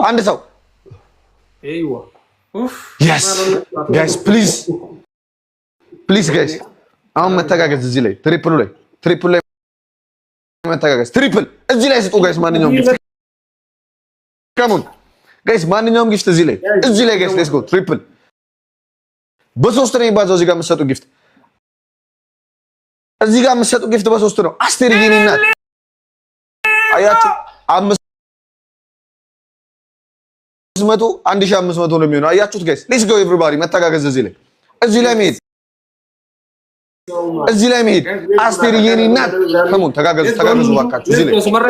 አንድ ሰው ايوه اوف yes guys please guys አሁን መተጋገዝ እዚህ ላይ ትሪፕል ላይ መተጋገዝ ትሪፕል እዚህ ላይ ስጡ ጋይስ ማንኛውም ጊፍት come on ጋይስ ማንኛውም ጊፍት እዚህ ላይ ጋይስ ሌትስ ጎ ትሪፕል በሶስት ነው የሚባዛው እዚህ ጋር የምትሰጡ ጊፍት በሶስት ነው አስቴር የኔ እናት አያችሁ 1500 ነው የሚሆነው አያችሁት ጋይስ ሌትስ ጎ ኤቭሪባዲ መተጋገዝ እዚህ ላይ መሄድ አስቴር የኔ እናት ከሞን ተጋገዙ ባካችሁ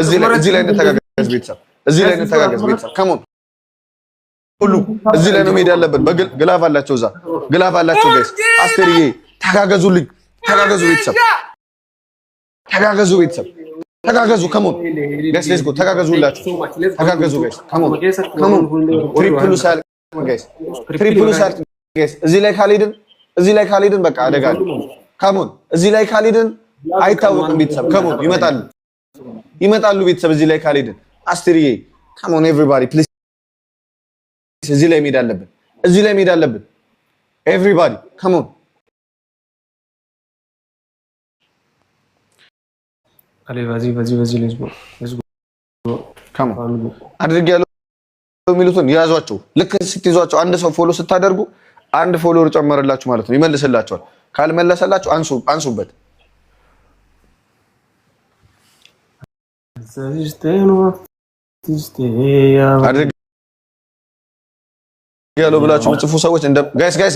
እዚህ ላይ እንተጋገዝ ቤተሰብ ከሞን ሁሉ እዚህ ላይ ነው መሄድ ያለበት ግላፍ አላቸው እዛ ግላፍ አላቸው ጋይስ አስቴርዬ ተጋገዙልኝ ቤተሰብ ተጋገዙ ከሞን ጋይስ ሌትስ ጎ ተጋገዙላችሁ ጋይስ ከሞን ትሪፕሉ ሳል ጋይስ እዚህ ላይ ካልሄድን በቃ አደጋ ነው ከሞን እዚህ ላይ ካልሄድን አይታወቅም ቤተሰብ ከሞን ይመጣሉ ቤተሰብ እዚህ ላይ ካልሄድን አስቴርዬ ከሞን ኤቭሪባዲ ፕሊዝ እዚህ ላይ መሄድ አለብን ኤቭሪባዲ ከሞን አለ በዚህ ሌትስ ጎ ከሞን አድርጊያለሁ የሚሉትን ያዟቸው ልክ ስትይዟቸው አንድ ሰው ፎሎ ስታደርጉ አንድ ፎሎወር ጨመረላችሁ ማለት ነው ይመልስላችኋል ካልመለሰላችሁ አንሱበት አድርጊያለሁ ብላችሁ ጽፉ ሰዎች እንደ ጋይስ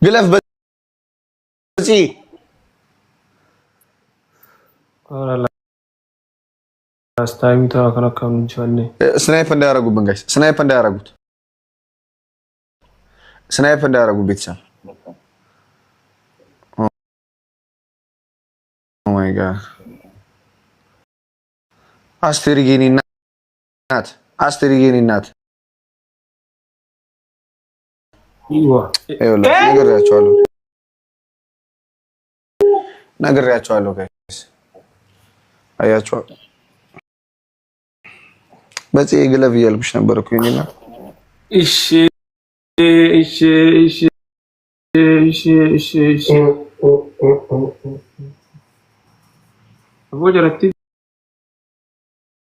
ግለፍ በዚህ አስታይም ተከራከሩ እንችላለን ስናይፕ እንዳያረጉ ቤተሰብ ኦ ማይ ጋድ አስቴር የኔ እናት ነግሬያቸዋለሁ ጋይስ አያቸው በዚህ ግለፍ እያልኩሽ ነበር እኮ የኔ እናት እሺ Voglio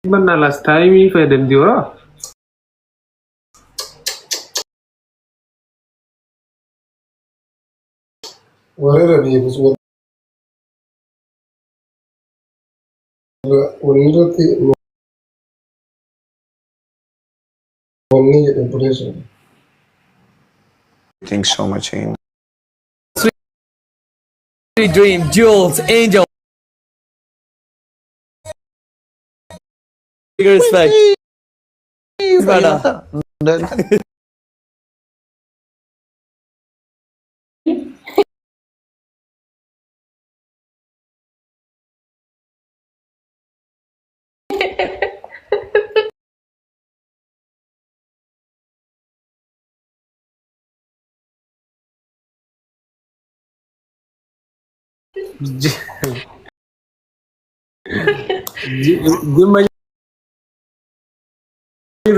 manna la stai mi fai del diora whatever it is Thanks so much Ian. Sweet dream Jules Angel respect brother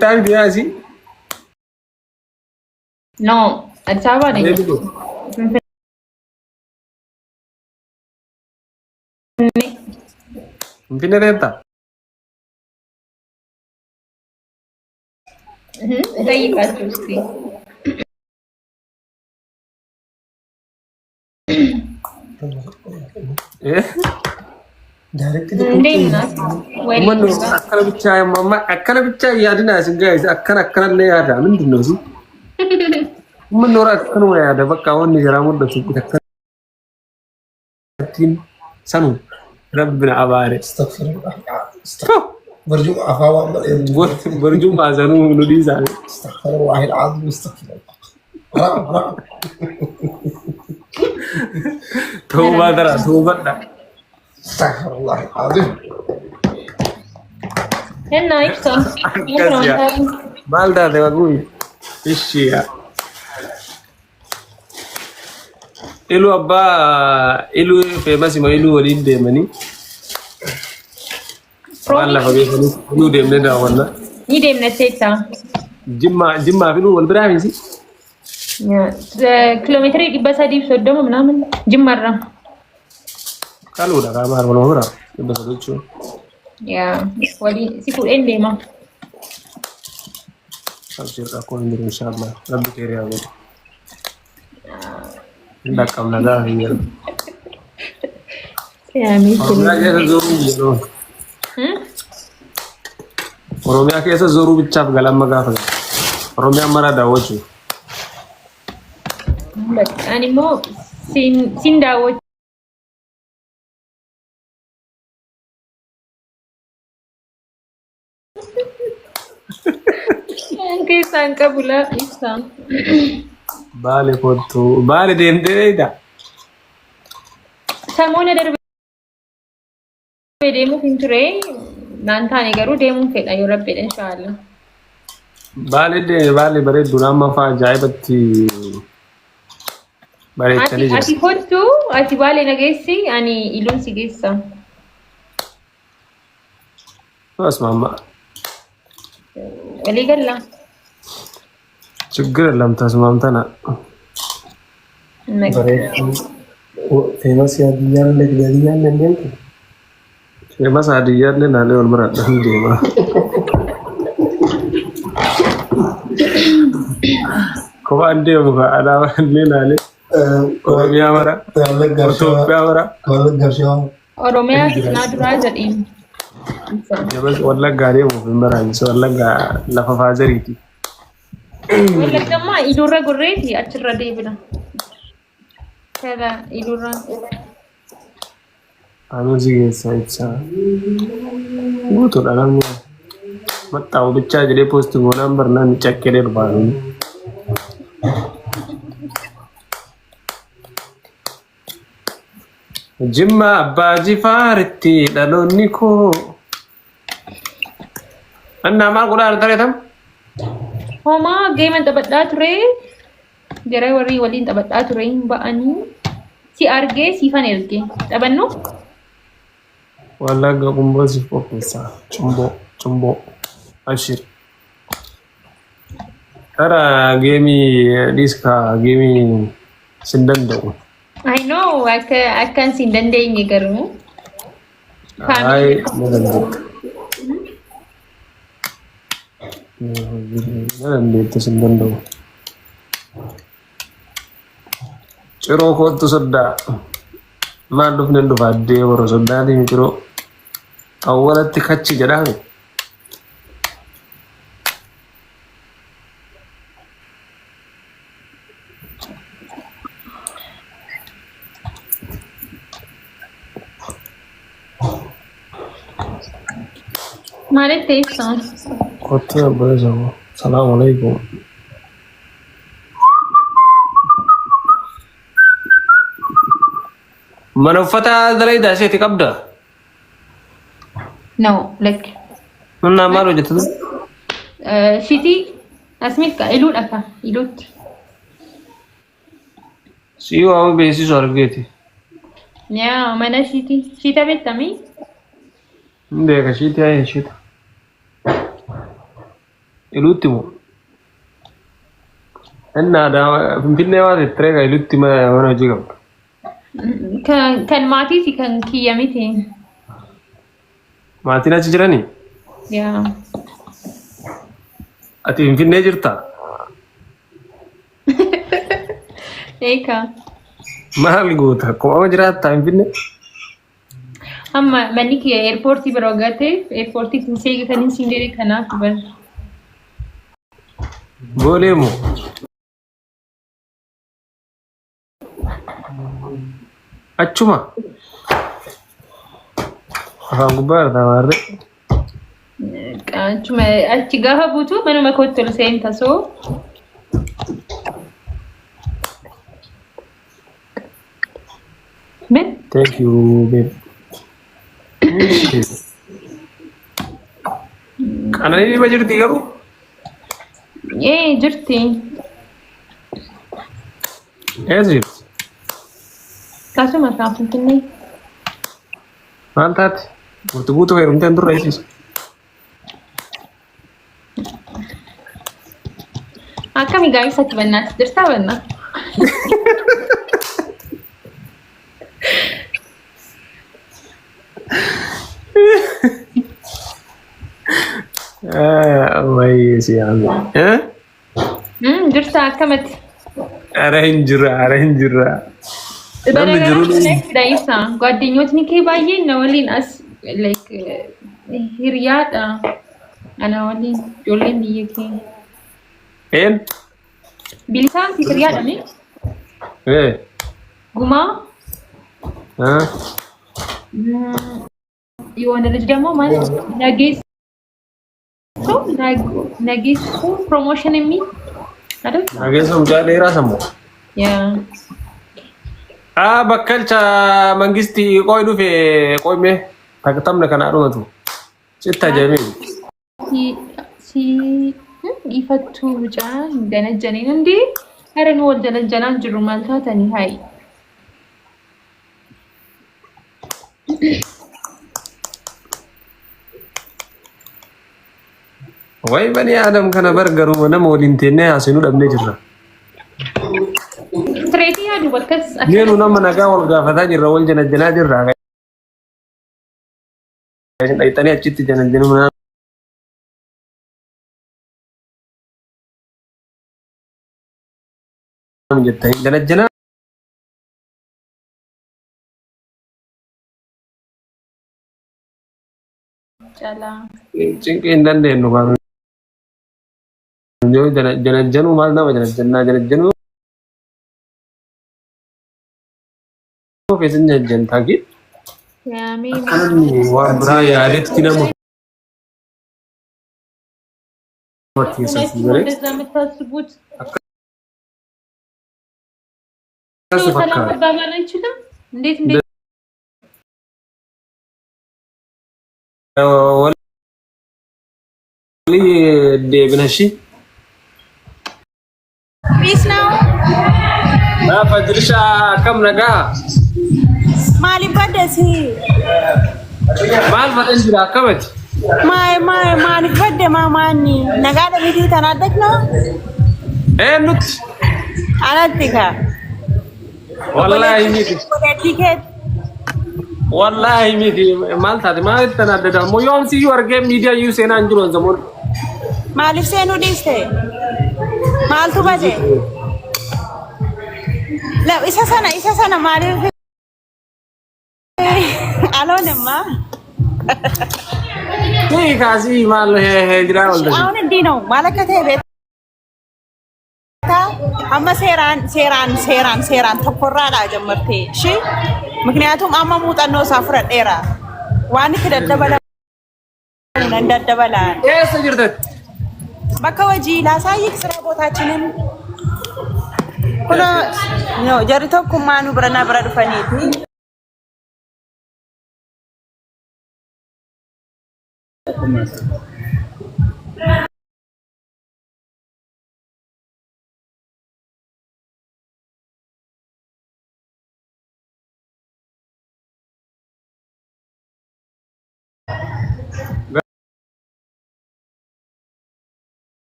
time dia sih? No, Achava नहीं. Mungkin renta. सही बात है उसकी. akkana bicha yaadina isin guys akkana illee yaada ምንድነው እዚህ ምን ኖር akkana yaada bakka wanni jira mudatu akkatin sanu rabbina abare astaghfirullah برجو عفوا برجو بازنو نودي زال استغفر الله العظيم استغفر الله حرام توبه درا توبه استغفر الله العظيم هنا يكسر بالدا ده بقول ايش يا إلو أبا إلو في بس ما إلو وليد مني والله فبيقولوا نودي من ده ولا نيدي من التيتا جمع فينو والبرامجي كيلومتر بس هدي بسودهم منامن جم مرة قالوا لا ما ولا هورا بس دوتشو يا ولي سيكون إندي ما أبشر أكون إن شاء الله ربي كريم يا رب عندك كم نجاح هي يا ميسي Oromia keessa zoruu bichaaf galamma gaafa Oromiyaan mara daawwachu. Ani immoo sin daawwachu. Keessaan qabula ibsaan. Baale kottu baale deemteedha. Samoona darbee deemuuf hin ture. Naantaani garuu deemuun fedha yoo rabbeedha inshaallah. Baale bareeddu nama fa'aa ajaa'ibatti bareechanii jiru. Ati kottu ati baale nageessi ani iluun si geessa. Asmaama. Walii galla. ችግር የለም ተስማምተና ፌመስ ያድያለ ለግያድያለ እንዴት ፌመስ አድያለ ናለ ወልመራ እንደማ ኮባ እንደም አላማ ለናለ ኦሮሚያ መራ ኢትዮጵያ መራ ኦሮሚያ ናዱራ ዘዲም የበስ ወለጋ ደሞ መራኝ ወለጋ ለፈፋ ዘሪቲ ወለጋማ ኢሉራ ጉሬቲ አችራ ደብና ከዛ ኢሉራ አኑዚ ሳይቻ ጉቶ ዳላም መጣው ብቻ ጀሌ ፖስት ጎናምበር ነን ጨከለ ባሉ ጅማ አባጂ ፋርቲ ዳሎኒኮ እና ማጉዳር ተረተም Homa game taphataa ture jara warri waliin taphataa ture ba'anii si argee siifan erge taphannu walaga kumbozi profesa chumbo ashir tara game diska game sindandau I know akan sindandeenye garuu ai nanti sindandau ciro kottu sodda manduf nendu fadde woro soddati ciro awwalatti kachi jedhame ማለት ተይፍሳን kottu abaza assalamu alaikum mana uffata dalayda seeti qabda no like manna maal hojjetu shiti asmit ka ilu dhafa ilutti si waa beesisu argeeti yaa mana shita bettami beeka shiti ay shita iluttimo enna da finfinne waa trega ilutti mana hojii qabda kan maatii si kan kiyya miti maatiin achi jiranii yaa ati finfinnee jirta eeka maal goota kophaa jiraatta finfinnee amma manni kiyya eerpoortii bira gateef eerpoortii kun seega kan hin siin jedhe kanaaf bar boolee moo achuma afaan gubbaa irraa maarre achuma achi gaafa buutu manuma kootti ol seenta soo men thank you babe qananii dhiba jirti garuu jirti eessa jirti kasuma kan finfinnee maal taate Butuh herum tentu raisis. Akkami guys ati bannaati jirtaa banna. Wai siang. Jirtaa akkamatti? Arranjira. Next day isa ጓደኞችni kee baay'een na waliin as like hiriyaadha. Ana waliin ijoolleen biyya keenya. Bilisaan si hiriyaadha ni? Gumaa? የሆነ ልጅ ደግሞ ማለት ነጌሱ ፕሮሞሽን የሚል አይደል? ነጌሱም ጃሌ ራሰሙ ያ bakkalcha mangisti qoy dhufe qoyme taktamna kana dhumatu citta jamil si ifatu buca ganajjani ndi haran wal jalanjanan jiru maltatani hay way bani adam kana bargaru nama walintene asinu dhabne jirra Straighti ya dubat kas. Nenu nama naga wal gafata jirra wal janajana jirra. Kayak tani achitti janajana mana. Menjadi janajana. Jala. Cingkin dan deh nukan. Jo janajanu mal nama janajanu. Biasanya jangan takut. Ya, memang. Wah, beraya adet kita mau. Wali dia benasi. Peace now. Apa jerisha kam naga? Mali badasi. Mal badan jira kamat. Mali badde mamani. Nagada miti tanadak na? Nut. Anatika. Wallahi miti. Tiket. Wallahi miti. Mal tadi mal tanadada. Mo yom si you are game media you say nan juro zamur. Mali senu diste. Mal tu baje. La isa sana mali. Alone ma. Hey kasi mal he jira wal dasi. Awon dino malakate bet. Amma seran tokkorra da jammarte shi ምክንያቱም amma muuxannoo isaa fudhadheera waan itti daddabala sejirtet bakka hojii laasaayik sira bootaaችንን kuno jarri tokkummaa nu bira dhufaniiti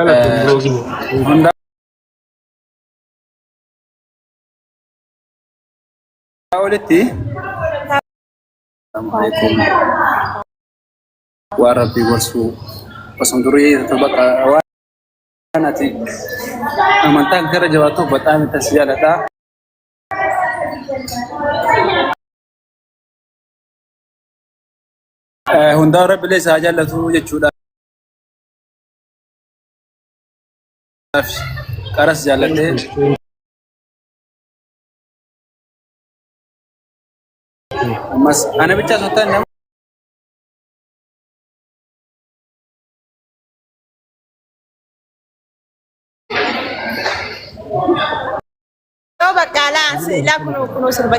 Assalamualaikum warahmatullahi wabarakatuh. Pasangturi terbaka nanti amantang kera jawatu batami tasiyalata. Hunda rabbi saja latu jechuudha. Karas jalate. Mas ana bicha sotan nama. Coba kalah sila kuno serba.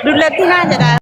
Dulatin aja dah.